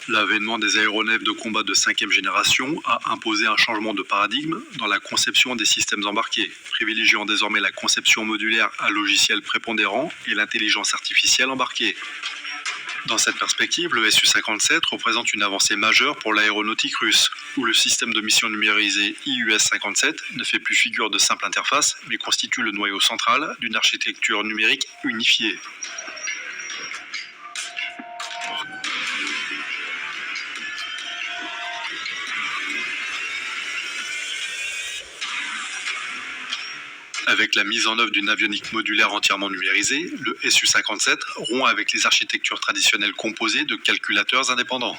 L'avènement des aéronefs de combat de 5e génération a imposé un changement de paradigme dans la conception des systèmes embarqués, privilégiant désormais la conception modulaire à logiciel prépondérant et l'intelligence artificielle embarquée. Dans cette perspective, le Su-57 représente une avancée majeure pour l'aéronautique russe, où le système de mission numérisé IUS-57 ne fait plus figure de simple interface, mais constitue le noyau central d'une architecture numérique unifiée. Avec la mise en œuvre d'une avionique modulaire entièrement numérisée, le Su-57 rompt avec les architectures traditionnelles composées de calculateurs indépendants.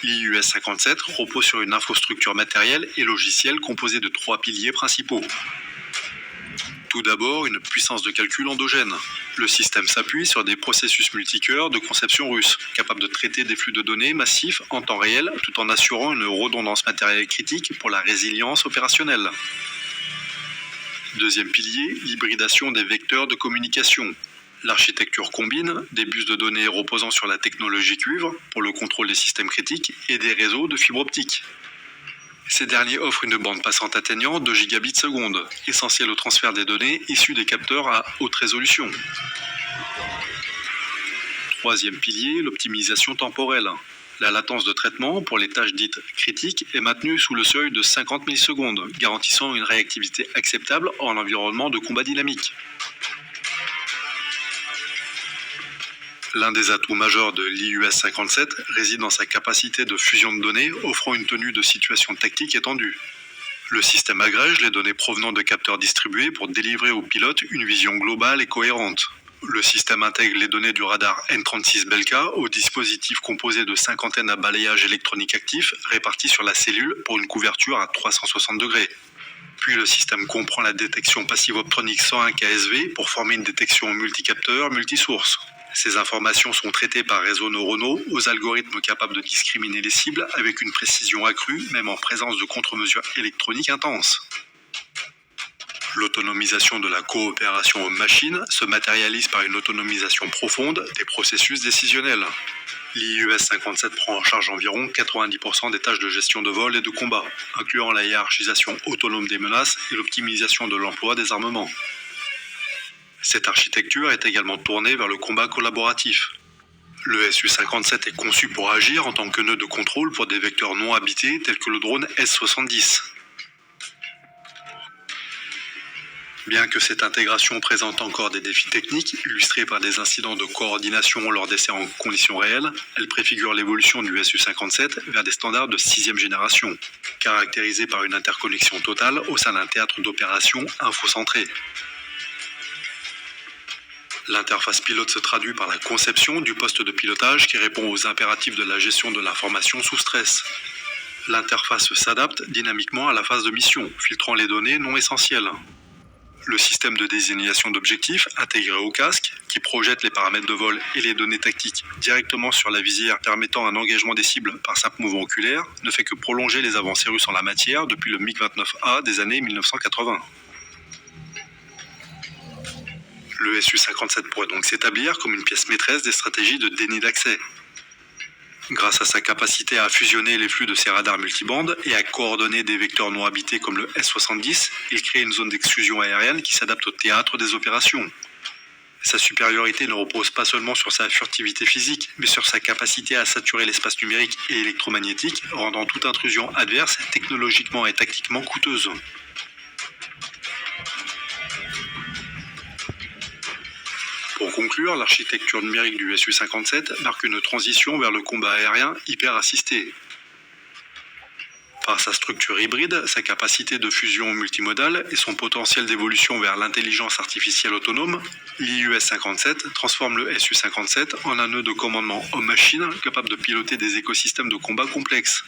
L'IUS-57 repose sur une infrastructure matérielle et logicielle composée de 3 piliers principaux. Tout d'abord, une puissance de calcul endogène. Le système s'appuie sur des processus multicœurs de conception russe, capables de traiter des flux de données massifs en temps réel, tout en assurant une redondance matérielle critique pour la résilience opérationnelle. Deuxième pilier, l'hybridation des vecteurs de communication. L'architecture combine des bus de données reposant sur la technologie cuivre pour le contrôle des systèmes critiques et des réseaux de fibre optique. Ces derniers offrent une bande passante atteignant 2 gigabits seconde, essentielle au transfert des données issues des capteurs à haute résolution. Troisième pilier, l'optimisation temporelle. La latence de traitement pour les tâches dites critiques est maintenue sous le seuil de 50 millisecondes, garantissant une réactivité acceptable en environnement de combat dynamique. L'un des atouts majeurs de l'IUS-57 réside dans sa capacité de fusion de données, offrant une tenue de situation tactique étendue. Le système agrège les données provenant de capteurs distribués pour délivrer aux pilotes une vision globale et cohérente. Le système intègre les données du radar N36 Belka au dispositif composé de 5 antennes à balayage électronique actif réparties sur la cellule pour une couverture à 360 degrés. Puis le système comprend la détection passive optronique 101 KSV pour former une détection multicapteur multisource. Ces informations sont traitées par réseaux neuronaux aux algorithmes capables de discriminer les cibles avec une précision accrue, même en présence de contre-mesures électroniques intenses. L'autonomisation de la coopération homme-machine se matérialise par une autonomisation profonde des processus décisionnels. L'IUS-57 prend en charge environ 90% des tâches de gestion de vol et de combat, incluant la hiérarchisation autonome des menaces et l'optimisation de l'emploi des armements. Cette architecture est également tournée vers le combat collaboratif. Le Su-57 est conçu pour agir en tant que nœud de contrôle pour des vecteurs non habités tels que le drone S-70. Bien que cette intégration présente encore des défis techniques, illustrés par des incidents de coordination lors d'essais en conditions réelles, elle préfigure l'évolution du Su-57 vers des standards de 6e génération, caractérisés par une interconnexion totale au sein d'un théâtre d'opération infocentré. L'interface pilote se traduit par la conception du poste de pilotage qui répond aux impératifs de la gestion de l'information sous stress. L'interface s'adapte dynamiquement à la phase de mission, filtrant les données non essentielles. Le système de désignation d'objectifs intégré au casque, qui projette les paramètres de vol et les données tactiques directement sur la visière permettant un engagement des cibles par simple mouvement oculaire, ne fait que prolonger les avancées russes en la matière depuis le MiG-29A des années 1980. Le Su-57 pourrait donc s'établir comme une pièce maîtresse des stratégies de déni d'accès. Grâce à sa capacité à fusionner les flux de ses radars multibandes et à coordonner des vecteurs non habités comme le S-70, il crée une zone d'exclusion aérienne qui s'adapte au théâtre des opérations. Sa supériorité ne repose pas seulement sur sa furtivité physique, mais sur sa capacité à saturer l'espace numérique et électromagnétique, rendant toute intrusion adverse technologiquement et tactiquement coûteuse. Pour conclure, l'architecture numérique du Su-57 marque une transition vers le combat aérien hyper assisté. Par sa structure hybride, sa capacité de fusion multimodale et son potentiel d'évolution vers l'intelligence artificielle autonome, l'IUS-57 transforme le Su-57 en un nœud de commandement homme-machine capable de piloter des écosystèmes de combat complexes.